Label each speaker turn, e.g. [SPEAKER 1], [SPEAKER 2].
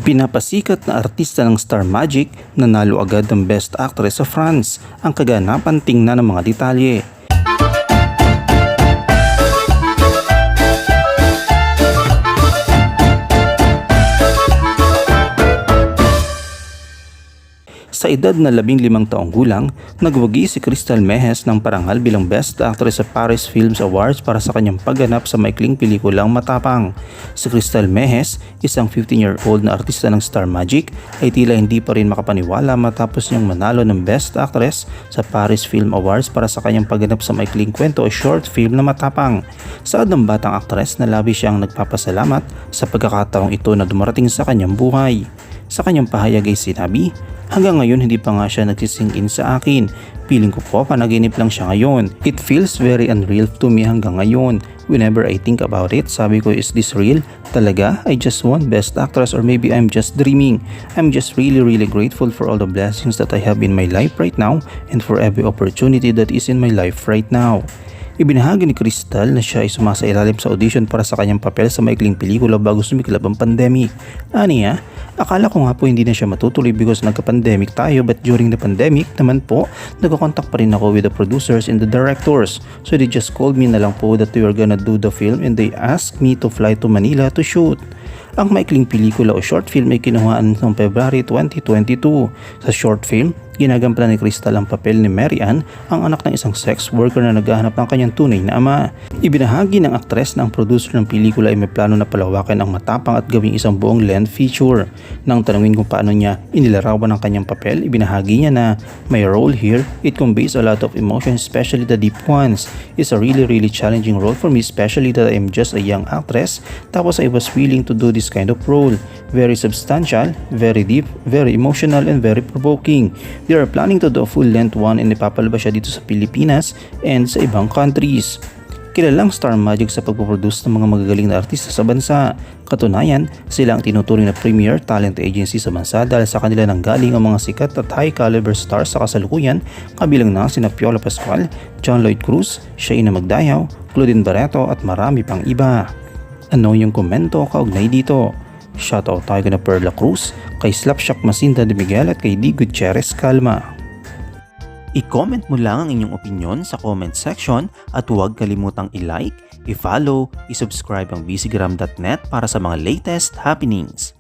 [SPEAKER 1] Pinapasikat na artista ng Star Magic, nanalo agad ng Best Actress sa France. Ang kaganapan, tingnan ng mga detalye. Sa edad na 15 taong gulang, nagwagi si Crystal Mejes ng parangal bilang Best Actress sa Paris Films Awards para sa kanyang pagganap sa maikling pelikulang Matapang. Si Crystal Mejes, isang 15-year-old na artista ng Star Magic, ay tila hindi pa rin makapaniwala matapos niyang manalo ng Best Actress sa Paris Film Awards para sa kanyang pagganap sa maikling kwento o short film na Matapang. Saad ng batang aktres na labis siyang nagpapasalamat sa pagkakataong ito na dumarating sa kanyang buhay. Sa kanyang pahayag ay sinabi, "Hanggang ngayon hindi pa nga siya nagsising in sa akin. Piling ko po panaginip lang siya ngayon. It feels very unreal to me hanggang ngayon. Whenever I think about it, sabi ko, is this real? Talaga? I just won Best Actress or maybe I'm just dreaming. I'm just really grateful for all the blessings that I have in my life right now and for every opportunity that is in my life right now." Ibinahagi ni Crystal na siya ay sumasailalim sa audition para sa kanyang papel sa maikling pelikula bago sumiklab ang pandemic. Aniya, akala ko nga po hindi na siya matutuloy because nagka-pandemic tayo, but during the pandemic naman po, nagkakontak pa rin ako with the producers and the directors. So they just called me na lang po that we were gonna do the film and they asked me to fly to Manila to shoot. Ang maikling pelikula o short film ay kinuhaan noong February 2022. Sa short film, ginagampanan ni Crystal ang papel ni Mary Ann, ang anak ng isang sex worker na naghahanap ng kanyang tunay na ama. Ibinahagi ng aktres na ang producer ng pelikula ay may plano na palawakin ang Matapang at gawing isang buong length feature. Nang tanungin kung paano niya inilarawan ang kanyang papel, ibinahagi niya na, "My role here, it conveys a lot of emotions, especially the deep ones. It's a really challenging role for me, especially that I'm just a young actress, tapos I was willing to do this kind of role. Very substantial, very deep, very emotional, and very provoking. They are planning to do a full-length one and ipapalabas siya dito sa Pilipinas and sa ibang countries." Kilalang Star Magic sa pagpoproduce ng mga magagaling na artista sa bansa. Katunayan, sila ang tinuturing na premier talent agency sa bansa dahil sa kanila nanggaling ang mga sikat at high caliber stars sa kasalukuyan, kabilang na sina Piolo Pascual, John Lloyd Cruz, Shaina Magdayaw, Claudine Barreto at marami pang iba. Ano yung komento kaugnay dito? Shoutout tayo kay Perla Cruz, kay Slapshock Masinda de Miguel at kay D. Gutierrez Calma. I-comment mo lang ang inyong opinion sa comment section at huwag kalimutang i-like, i-follow, i-subscribe ang bcgram.net para sa mga latest happenings.